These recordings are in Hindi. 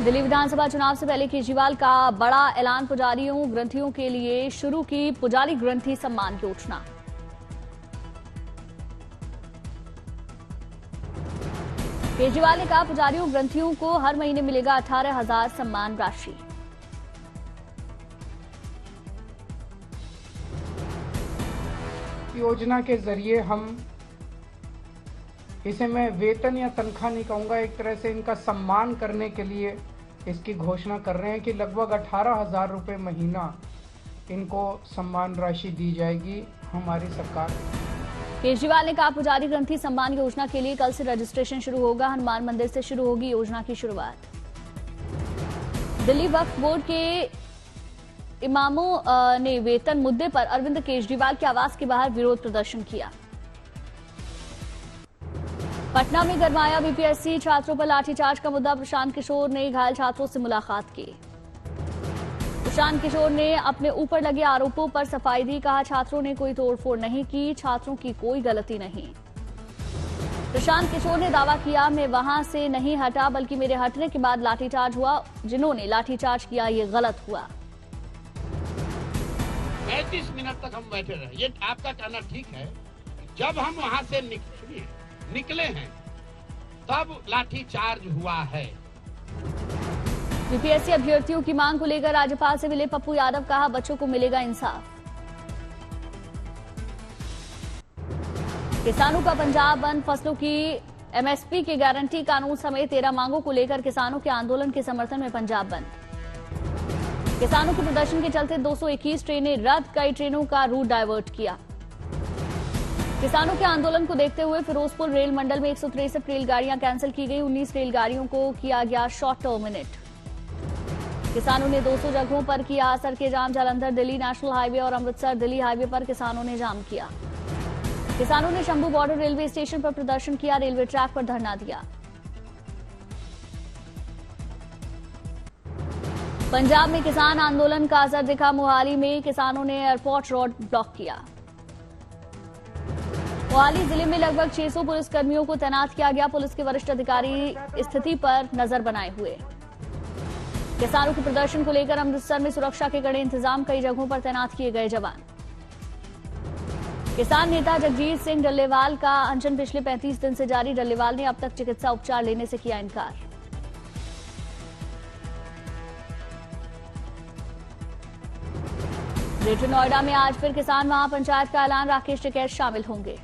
दिल्ली विधानसभा चुनाव से पहले केजरीवाल का बड़ा ऐलान, पुजारियों ग्रंथियों के लिए शुरू की पुजारी ग्रंथी सम्मान योजना। केजरीवाल ने कहा, पुजारियों ग्रंथियों को हर महीने मिलेगा 18,000 सम्मान राशि। योजना के जरिए हम इसे मैं वेतन या तनख्वाह नहीं कहूँगा, एक तरह से इनका सम्मान करने के लिए इसकी घोषणा कर रहे हैं कि लगभग 18,000 रुपये महीना इनको सम्मान राशि दी जाएगी हमारी सरकार। केजरीवाल ने कहा, पुजारी ग्रंथी सम्मान योजना के लिए कल से रजिस्ट्रेशन शुरू होगा। हनुमान मंदिर से शुरू होगी योजना की शुरुआत। दिल्ली वक्फ बोर्ड के इमामों ने वेतन मुद्दे पर अरविंद केजरीवाल के आवास के बाहर विरोध प्रदर्शन किया। पटना में गरमाया बीपीएससी छात्रों पर लाठीचार्ज का मुद्दा। प्रशांत किशोर ने घायल छात्रों से मुलाकात की। प्रशांत किशोर ने अपने ऊपर लगे आरोपों पर सफाई दी। कहा, छात्रों ने कोई तोड़फोड़ नहीं की, छात्रों की कोई गलती नहीं। प्रशांत किशोर ने दावा किया, मैं वहां से नहीं हटा, बल्कि मेरे हटने के बाद लाठीचार्ज हुआ। जिन्होंने लाठीचार्ज किया ये गलत हुआ। 35 मिनट तक हम बैठे रहे। ये आपका कहना ठीक है। जब हम वहां से निकले हैं तब लाठीचार्ज हुआ है। यूपीएससी अभ्यर्थियों की मांग को लेकर राज्यपाल से मिले पप्पू यादव। कहा, बच्चों को मिलेगा इंसाफ। किसानों का पंजाब बंद, फसलों की एमएसपी की गारंटी, कानून समेत 13 मांगों को लेकर किसानों के आंदोलन के समर्थन में पंजाब बंद। किसानों के प्रदर्शन के चलते 221 ट्रेनें रद्द, कई ट्रेनों का रूट डायवर्ट किया। किसानों के आंदोलन को देखते हुए फिरोजपुर रेल मंडल में 163 रेलगाड़ियां कैंसिल की गई। 19 रेलगाड़ियों को किया गया शॉर्ट टर्मिनेट। किसानों ने 200 जगहों पर किया सड़क के जाम। जालंधर दिल्ली नेशनल हाईवे और अमृतसर दिल्ली हाईवे पर किसानों ने जाम किया। किसानों ने शंभू बॉर्डर रेलवे स्टेशन पर प्रदर्शन किया, रेलवे ट्रैक पर धरना दिया। पंजाब में किसान आंदोलन का असर दिखा। मोहाली में किसानों ने एयरपोर्ट रोड ब्लॉक किया। मोहाली जिले में लगभग 600 पुलिसकर्मियों को तैनात किया गया। पुलिस के वरिष्ठ अधिकारी स्थिति पर नजर बनाए हुए। किसानों के प्रदर्शन को लेकर अमृतसर में सुरक्षा के कड़े इंतजाम, कई जगहों पर तैनात किए गए जवान। किसान नेता जगजीत सिंह डल्लेवाल का अनशन पिछले 35 दिन से जारी। डल्लेवाल ने अब तक चिकित्सा उपचार लेने से किया इनकार। ग्रेटर नोएडा में आज फिर किसान महापंचायत का ऐलान। राकेश टिकैत शामिल होंगे।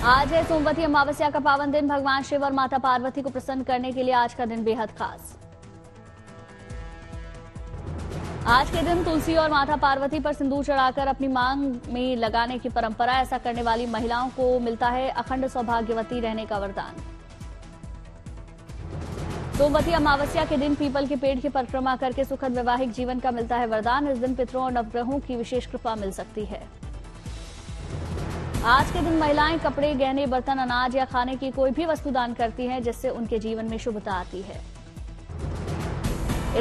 आज है सोमवती अमावस्या का पावन दिन। भगवान शिव और माता पार्वती को प्रसन्न करने के लिए आज का दिन बेहद खास। आज के दिन तुलसी और माता पार्वती पर सिंदूर चढ़ाकर अपनी मांग में लगाने की परंपरा। ऐसा करने वाली महिलाओं को मिलता है अखंड सौभाग्यवती रहने का वरदान। सोमवती अमावस्या के दिन पीपल के पेड़ की परिक्रमा करके सुखद वैवाहिक जीवन का मिलता है वरदान। इस दिन पितरों और नवग्रहों की विशेष कृपा मिल सकती है। आज के दिन महिलाएं कपड़े, गहने, बर्तन, अनाज या खाने की कोई भी वस्तु दान करती हैं, जिससे उनके जीवन में शुभता आती है।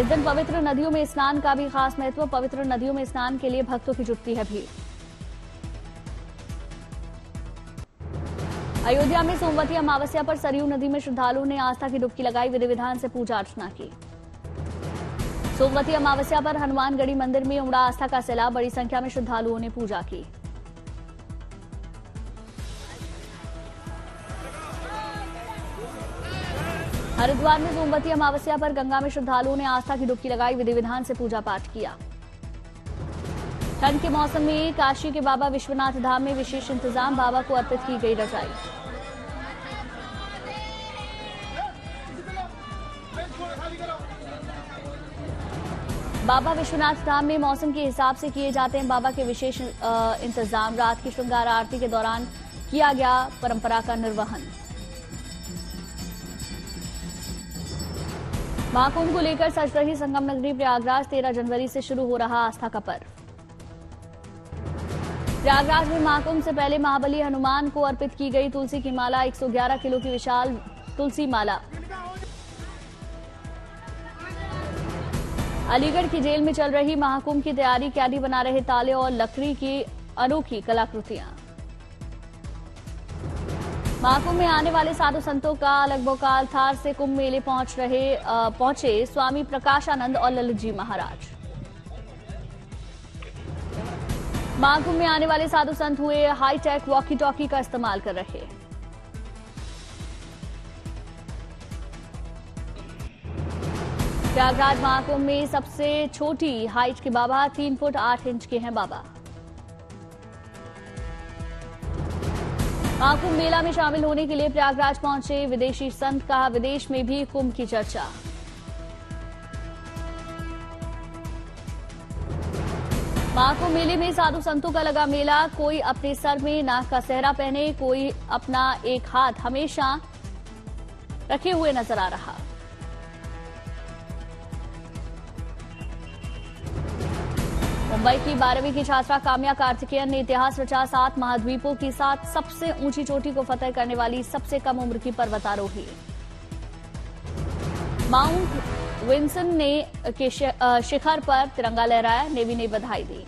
इस दिन पवित्र नदियों में स्नान का भी खास महत्व। पवित्र नदियों में स्नान के लिए भक्तों की जुटती है भीड़। अयोध्या में सोमवती अमावस्या पर सरयू नदी में श्रद्धालुओं ने आस्था की डुबकी लगाई, विधि विधान से पूजा अर्चना की। सोमवती अमावस्या पर हनुमानगढ़ी मंदिर में उमड़ा आस्था का सैलाब, बड़ी संख्या में श्रद्धालुओं ने पूजा की। हरिद्वार में सोमवती अमावस्या पर गंगा में श्रद्धालुओं ने आस्था की डुबकी लगाई, विधि विधान से पूजा पाठ किया। ठंड के मौसम में काशी के बाबा विश्वनाथ धाम में विशेष इंतजाम, बाबा को अर्पित की गई रजाई। बाबा विश्वनाथ धाम में मौसम के हिसाब से किए जाते हैं बाबा के विशेष इंतजाम। रात की श्रृंगार आरती के दौरान किया गया परंपरा का निर्वहन। महाकुंभ को लेकर सज रही संगम नगरी प्रयागराज। 13 जनवरी से शुरू हो रहा आस्था का पर्व। प्रयागराज में महाकुंभ से पहले महाबली हनुमान को अर्पित की गई तुलसी की माला। 111 किलो की विशाल तुलसी माला। अलीगढ़ की जेल में चल रही महाकुंभ की तैयारी, कैदी बना रहे ताले और लकड़ी की अनोखी कलाकृतियां। महाकुंभ में आने वाले साधु संतों का लगभग थार से कुंभ मेले पहुंचे स्वामी प्रकाशानंद और ललित जी महाराज। महाकुंभ में आने वाले साधु संत हुए हाईटेक वॉकी टॉकी का इस्तेमाल कर रहे। प्रयागराज महाकुंभ में सबसे छोटी हाइट के बाबा 3 फुट 8 इंच के हैं बाबा। महाकुंभ मेला में शामिल होने के लिए प्रयागराज पहुंचे विदेशी संत, कहा विदेश में भी कुंभ की चर्चा। महाकुंभ मेले में साधु संतों का लगा मेला, कोई अपने सर में नाग का सेहरा पहने, कोई अपना एक हाथ हमेशा रखे हुए नजर आ रहा। मुंबई की 12वीं की छात्रा काम्या कार्तिकेयन ने इतिहास रचा। 7 महाद्वीपों की 7 सबसे ऊंची चोटी को फतह करने वाली सबसे कम उम्र की पर्वतारोही। माउंट विंसन के शिखर पर तिरंगा लहराया, नेवी ने बधाई दी।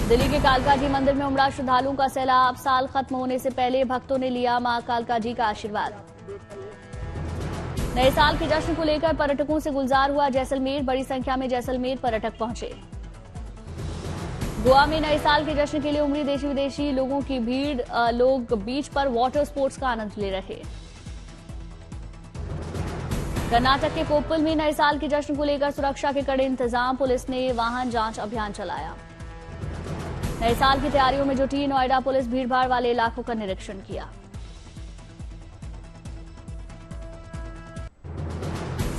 दिल्ली के कालका जी मंदिर में उमड़ा श्रद्धालुओं का सैलाब। साल खत्म होने से पहले भक्तों ने लिया मां कालका जी का आशीर्वाद। नए साल के जश्न को लेकर पर्यटकों से गुलजार हुआ जैसलमेर, बड़ी संख्या में जैसलमेर पर्यटक पहुंचे। गोवा में नए साल के जश्न के लिए उमड़ी देशी विदेशी लोगों की भीड़, लोग बीच पर वाटर स्पोर्ट्स का आनंद ले रहे। कर्नाटक के कोप्पल में नए साल के जश्न को लेकर सुरक्षा के कड़े इंतजाम, पुलिस ने वाहन जांच अभियान चलाया। नए साल की तैयारियों में जुटी नोएडा पुलिस, भीड़भाड़ वाले इलाकों का निरीक्षण किया।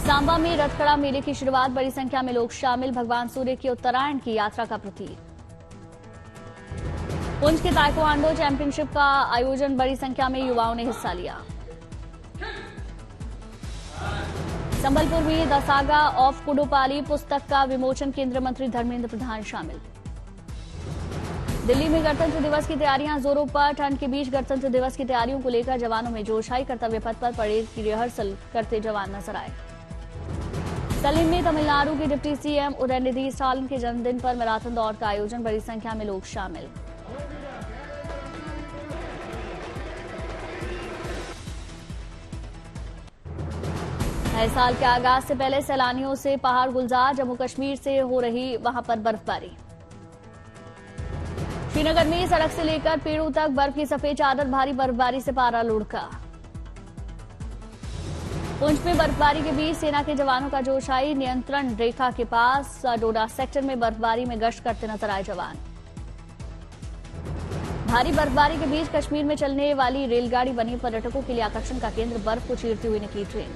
सांबा में रथखड़ा मेले की शुरुआत, बड़ी संख्या में लोग शामिल, भगवान सूर्य की उत्तरायण की यात्रा का प्रतीक। पुंछ के ताइक्वांडो चैंपियनशिप का आयोजन, बड़ी संख्या में युवाओं ने हिस्सा लिया। संबलपुर में द सागा ऑफ कुडुपाली पुस्तक का विमोचन, केंद्रीय मंत्री धर्मेंद्र प्रधान शामिल। दिल्ली में गणतंत्र दिवस की तैयारियां जोरों पर, ठंड के बीच गणतंत्र दिवस की तैयारियों को लेकर जवानों में जोश। हाई कर्तव्य पथ पर परेड की रिहर्सल करते जवान नजर आए। सलीम में तमिलनाडु के डिप्टी सीएम उदयनिधि स्टालिन के जन्मदिन पर मैराथन दौड़ का आयोजन, बड़ी संख्या में लोग शामिल। नए साल के आगाज से पहले सैलानियों से पहाड़ गुलजार, जम्मू कश्मीर से हो रही वहां पर बर्फबारी। श्रीनगर में सड़क से लेकर पेड़ों तक बर्फ की सफेद चादर, भारी बर्फबारी से पारा लुढ़का। पुंछ में बर्फबारी के बीच सेना के जवानों का जोश। आई नियंत्रण रेखा के पास डोडा सेक्टर में बर्फबारी में गश्त करते नजर आए जवान। भारी बर्फबारी के बीच कश्मीर में चलने वाली रेलगाड़ी बनी, पर्यटकों के लिए आकर्षण का केंद्र, बर्फ को चीरती हुई निकली ट्रेन।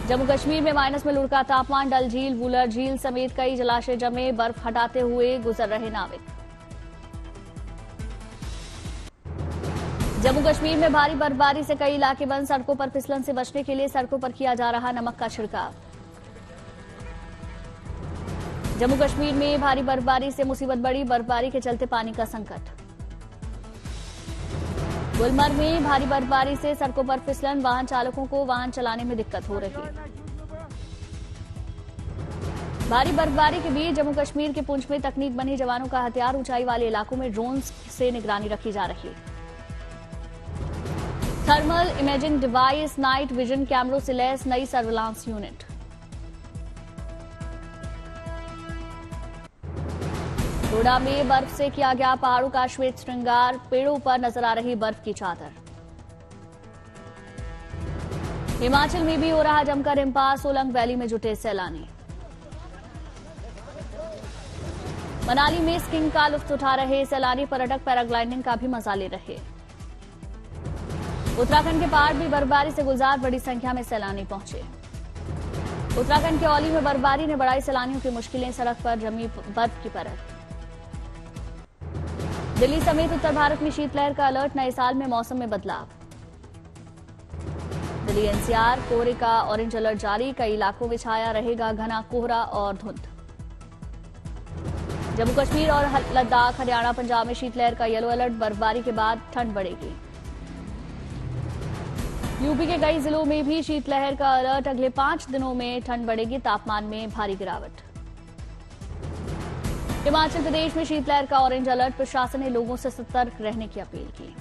जम्मू कश्मीर में माइनस में लुढ़का तापमान, डल झील, वुलर झील समेत कई जलाशय जमे, बर्फ हटाते हुए गुजर रहे नाविक। जम्मू कश्मीर में भारी बर्फबारी से कई इलाके बंद, सड़कों पर फिसलन से बचने के लिए सड़कों पर किया जा रहा नमक का छिड़काव। जम्मू कश्मीर में भारी बर्फबारी से मुसीबत बढ़ी, बर्फबारी के चलते पानी का संकट। गुलमर्ग में भारी बर्फबारी से सड़कों पर फिसलन, वाहन चालकों को वाहन चलाने में दिक्कत हो रही। भारी बर्फबारी के बीच जम्मू कश्मीर के पुंछ में तकनीक बनी, जवानों का हथियार, ऊंचाई वाले इलाकों में ड्रोन से निगरानी रखी जा रही। Thermal imaging device, night vision कैमरों से लैस नई सर्विलांस यूनिट। डोडा में बर्फ से किया गया पहाड़ों का श्वेत श्रृंगार, पेड़ों पर नजर आ रही बर्फ की चादर। हिमाचल में भी हो रहा जमकर हिमपात, सोलंग वैली में जुटे सैलानी। मनाली में स्कीइंग का लुत्फ उठा रहे सैलानी, पर्यटक पैराग्लाइडिंग का भी मजा ले रहे। उत्तराखंड के पहाड़ भी बर्फबारी से गुलजार, बड़ी संख्या में सैलानी पहुंचे। उत्तराखंड के औली में बर्फबारी ने बढ़ाई सैलानियों की मुश्किलें, सड़क पर जमी बर्फ की परत। दिल्ली समेत उत्तर भारत में शीतलहर का अलर्ट, नए साल में मौसम में बदलाव। दिल्ली एनसीआर कोहरे का ऑरेंज अलर्ट जारी, कई इलाकों में छाया रहेगा घना कोहरा और धुंध। जम्मू कश्मीर और लद्दाख, हरियाणा, पंजाब में शीतलहर का येलो अलर्ट, बर्फबारी के बाद ठंड बढ़ेगी। यूपी के कई जिलों में भी शीतलहर का अलर्ट, अगले 5 दिनों में ठंड बढ़ेगी, तापमान में भारी गिरावट। हिमाचल प्रदेश में शीतलहर का ऑरेंज अलर्ट, प्रशासन ने लोगों से सतर्क रहने की अपील की।